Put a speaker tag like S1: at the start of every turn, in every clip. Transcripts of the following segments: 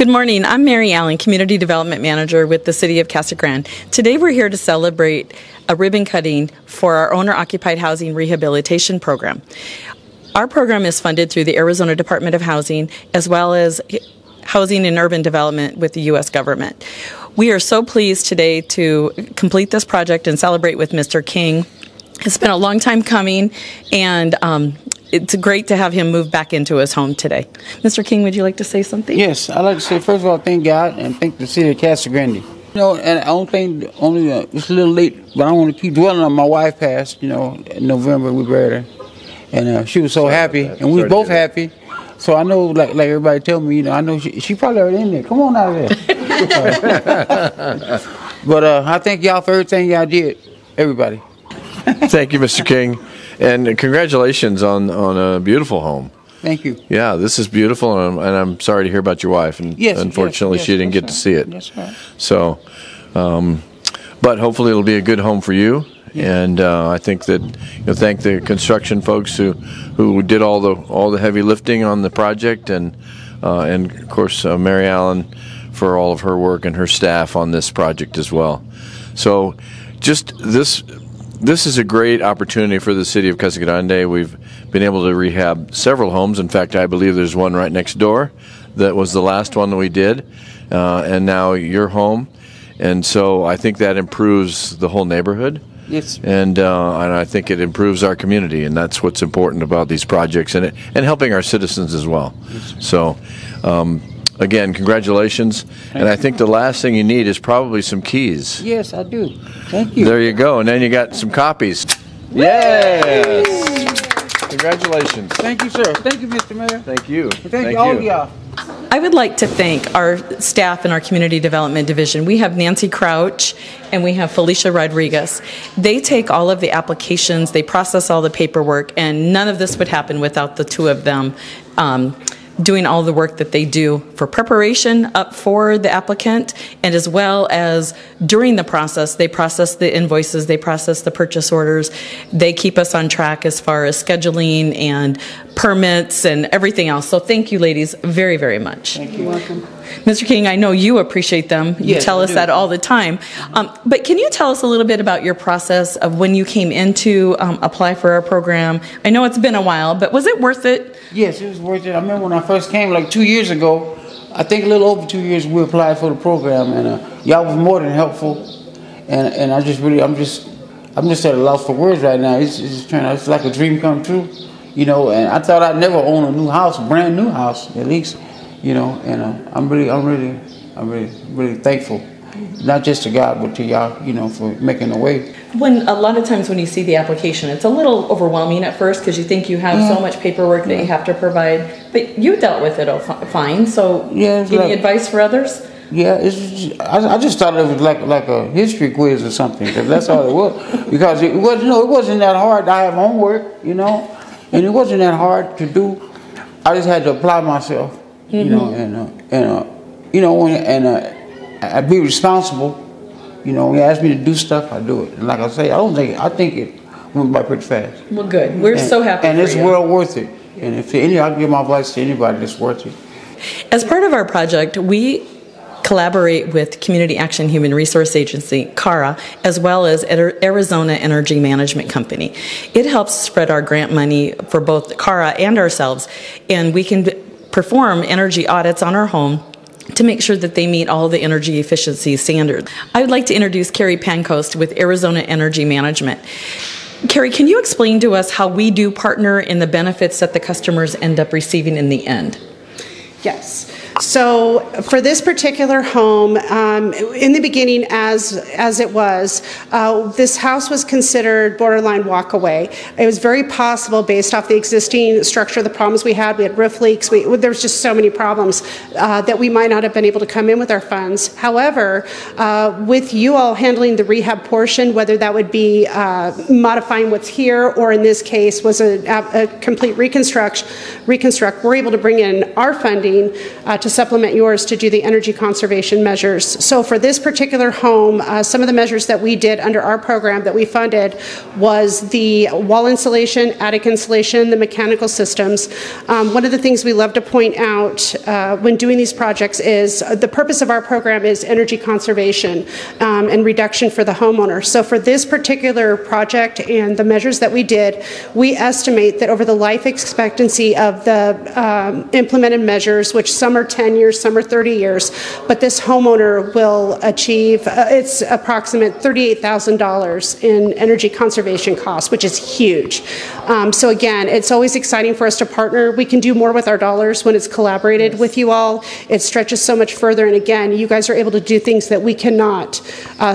S1: Good morning. I'm Mary Allen, Community Development Manager with the City of Casa Grande. Today we're here to celebrate a ribbon cutting for our owner-occupied housing rehabilitation program. Our program is funded through the Arizona Department of Housing as well as Housing and Urban Development with the U.S. government. We are so pleased today to complete this project and celebrate with Mr. King. It's been a long time coming, and it's great to have him move back into his home today. Mr. King, would you like to say something?
S2: Yes, I'd like to say, first of all, thank God and thank the City of Casa Grande. You know, and I don't think, it's a little late, but I don't want to keep dwelling on my wife passed, in November we buried her. And she was so happy, and we were both happy. So I know, like everybody tell me, I know she probably already in there. Come on out of there. But I thank y'all for everything y'all did, everybody.
S3: Thank you, Mr. King, and congratulations on a beautiful home.
S2: Thank you.
S3: Yeah, this is beautiful, and I'm sorry to hear about your wife, and unfortunately she didn't get to see it.
S2: That's right.
S3: So, but hopefully it'll be a good home for you. And I think that thank the construction folks who did all the heavy lifting on the project, and of course Mary Allen for all of her work and her staff on this project as well. So, just this is a great opportunity for the City of Casa Grande. We've been able to rehab several homes. In fact, I believe there's one right next door that was the last one that we did, and now your home. And so I think that improves the whole neighborhood.
S2: Yes.
S3: And I think it improves our community, and that's what's important about these projects, and helping our citizens as well.
S2: Yes.
S3: So, again, congratulations. And I think the last thing you need is probably some keys.
S2: Yes, I do. Thank you.
S3: There you go. And then you got some copies. Yes. Congratulations.
S2: Thank you, sir. Thank you, Mr. Mayor.
S3: Thank you.
S2: Thank you, all of y'all.
S1: I would like to thank our staff in our Community Development Division. We have Nancy Crouch and we have Felicia Rodriguez. They take all of the applications, they process all the paperwork, and none of this would happen without the two of them doing all the work that they do for preparation up for the applicant, and as well as during the process. They process the invoices, they process the purchase orders, they keep us on track as far as scheduling and permits and everything else. So thank you, ladies, very, very much.
S2: Thank you. You're welcome.
S1: Mr. King, I know you appreciate them. You tell us that all the time. But can you tell us a little bit about your process of when you came in to apply for our program? I know it's been a while, but was it worth it?
S2: Yes, it was worth it. I remember when I first came, like 2 years ago, I think a little over 2 years, we applied for the program, and y'all was more than helpful. And I'm just at a loss for words right now. It's like a dream come true, And I thought I'd never own a new house, a brand new house at least, And I'm really thankful, not just to God, but to y'all, for making a way.
S1: When a lot of times when you see the application, it's a little overwhelming at first because you think you have so much paperwork that you have to provide, but you dealt with it fine. So, any advice for others?
S2: Yeah, I just thought it was like a history quiz or something, because that's all it was. Because it wasn't that hard. I have homework, and it wasn't that hard to do. I just had to apply myself, I'd be responsible. When you ask me to do stuff, I do it. And like I say, I think it went by pretty fast.
S1: Well, good. We're so happy.
S2: And it's well worth it. And if I'll give my advice to anybody that's worth it.
S1: As part of our project, we collaborate with Community Action Human Resource Agency, CARA, as well as Arizona Energy Management Company. It helps spread our grant money for both CARA and ourselves, and we can perform energy audits on our home to make sure that they meet all the energy efficiency standards. I would like to introduce Carrie Pancoast with Arizona Energy Management. Carrie, can you explain to us how we do partner in the benefits that the customers end up receiving in the end?
S4: Yes. So for this particular home, in the beginning, as it was, this house was considered borderline walkaway. It was very possible, based off the existing structure, the problems we had roof leaks, there was just so many problems that we might not have been able to come in with our funds. However, with you all handling the rehab portion, whether that would be modifying what's here, or in this case was a complete reconstruct, we're able to bring in our funding to supplement yours to do the energy conservation measures. So for this particular home, some of the measures that we did under our program that we funded was the wall insulation, attic insulation, the mechanical systems. One of the things we love to point out when doing these projects is the purpose of our program is energy conservation and reduction for the homeowner. So for this particular project and the measures that we did, we estimate that over the life expectancy of the implemented measures, which some are 10 years, some are 30 years, but this homeowner will achieve, it's approximate $38,000 in energy conservation costs, which is huge. So again, it's always exciting for us to partner. We can do more with our dollars when it's collaborated with you all. It stretches so much further, and again, you guys are able to do things that we cannot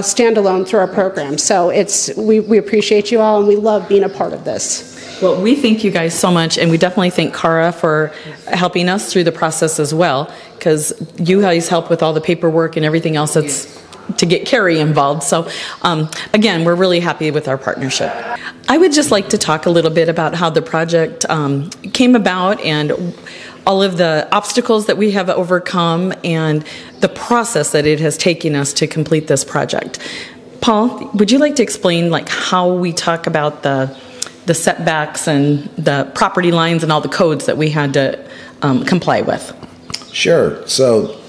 S4: stand alone through our program. So we appreciate you all, and we love being a part of this.
S1: Well, we thank you guys so much, and we definitely thank Cara for helping us through the process as well, because you guys help with all the paperwork and everything else that's to get Carrie involved. So again, we're really happy with our partnership. I would just like to talk a little bit about how the project came about and all of the obstacles that we have overcome and the process that it has taken us to complete this project. Paul, would you like to explain how we talk about the setbacks and the property lines and all the codes that we had to comply with?
S5: Sure. So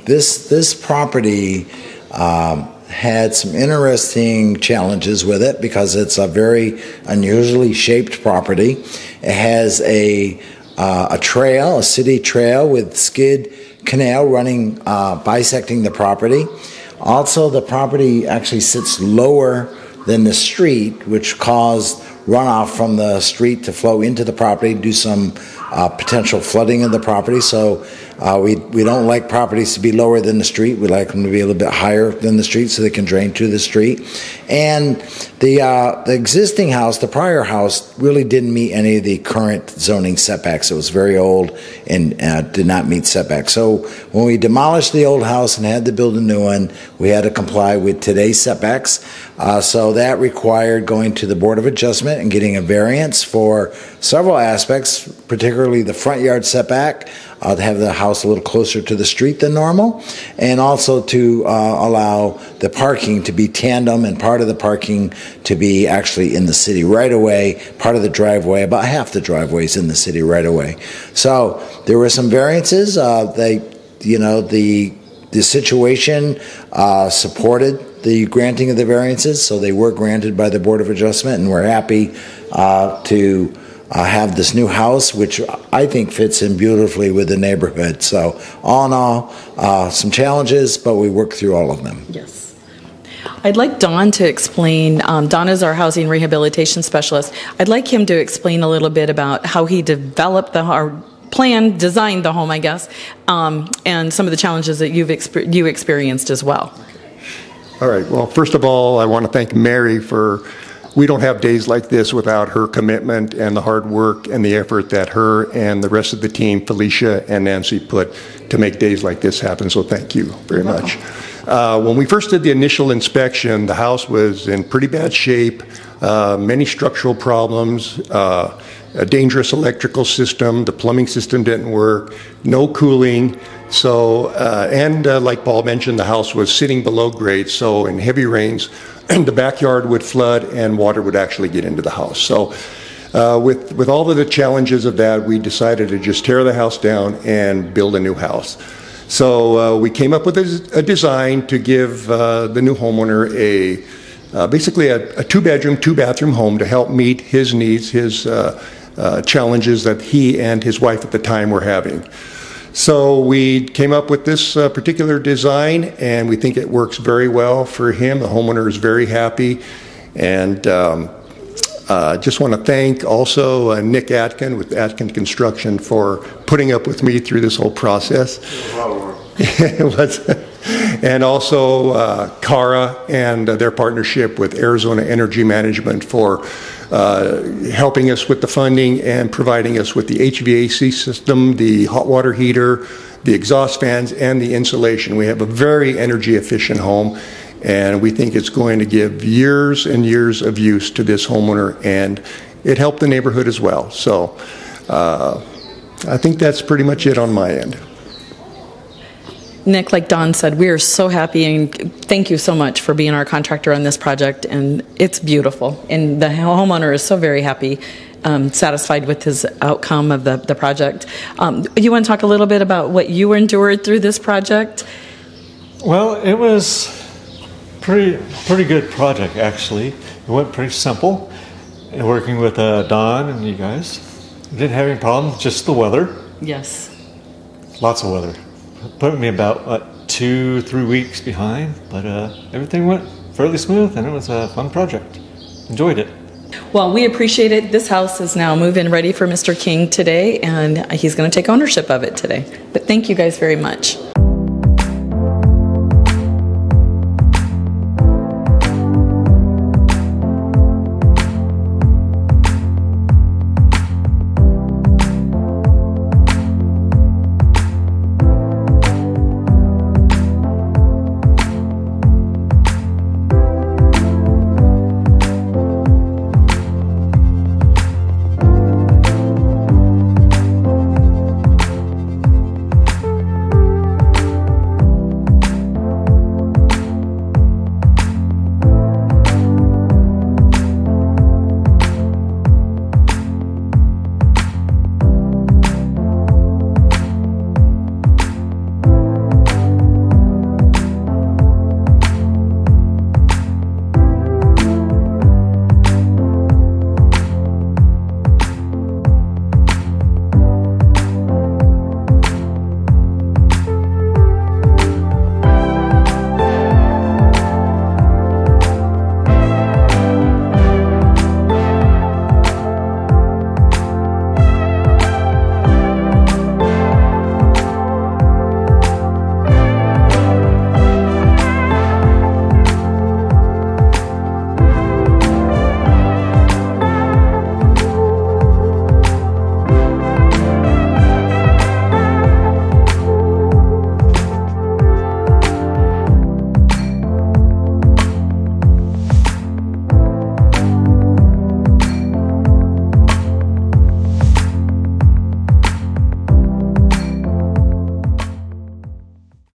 S5: this property had some interesting challenges with it because it's a very unusually shaped property. It has a trail, a city trail with skid canal running, bisecting the property. Also, the property actually sits lower than the street, which caused runoff from the street to flow into the property, do some potential flooding of the property. So we don't like properties to be lower than the street. We like them to be a little bit higher than the street so they can drain to the street. And the existing house, the prior house, really didn't meet any of the current zoning setbacks. It was very old and did not meet setbacks. So when we demolished the old house and had to build a new one, we had to comply with today's setbacks. So that required going to the Board of Adjustment and getting a variance for several aspects, particularly the front yard setback, to have the house a little closer to the street than normal, and also to allow the parking to be tandem and part of the parking to be actually in the city right away, part of the driveway, about half the driveway is in the city right away. So there were some variances. The situation supported the granting of the variances, so they were granted by the Board of Adjustment, and we're happy to have this new house, which I think fits in beautifully with the neighborhood. So all in all, some challenges, but we worked through all of them.
S1: Yes. I'd like Don to explain, Don is our housing rehabilitation specialist. I'd like him to explain a little bit about how he developed designed the home, I guess, and some of the challenges that you experienced as well.
S6: All right. Well, first of all, I want to thank Mary we don't have days like this without her commitment and the hard work and the effort that her and the rest of the team, Felicia and Nancy, put to make days like this happen. So thank you very much. When we first did the initial inspection, the house was in pretty bad shape, many structural problems, a dangerous electrical system, the plumbing system didn't work, no cooling. So, like Paul mentioned, the house was sitting below grade, so in heavy rains, the backyard would flood and water would actually get into the house. So with all of the challenges of that, we decided to just tear the house down and build a new house. So we came up with a design to give the new homeowner basically a 2-bedroom, 2-bathroom home to help meet his needs, his challenges that he and his wife at the time were having. So we came up with this particular design, and we think it works very well for him. The homeowner is very happy, and just want to thank also Nick Atkin with Atkin Construction for putting up with me through this whole process. And also Cara and their partnership with Arizona Energy Management for helping us with the funding and providing us with the HVAC system, the hot water heater, the exhaust fans, and the insulation. We have a very energy efficient home, and we think it's going to give years and years of use to this homeowner, and it helped the neighborhood as well. So I think that's pretty much it on my end.
S1: Nick, like Don said, we are so happy, and thank you so much for being our contractor on this project, and it's beautiful. And the homeowner is so very happy, satisfied with his outcome of the project. You want to talk a little bit about what you endured through this project?
S7: Well, it was pretty good project, actually. It went pretty simple. And working with Don and you guys, didn't have any problems, just the weather.
S1: Yes.
S7: Lots of weather. Put me about 2-3 weeks behind, but everything went fairly smooth, and it was a fun project. Enjoyed it.
S1: Well, we appreciate it. This house is now move-in ready for Mr. King today, and he's going to take ownership of it today. But thank you guys very much.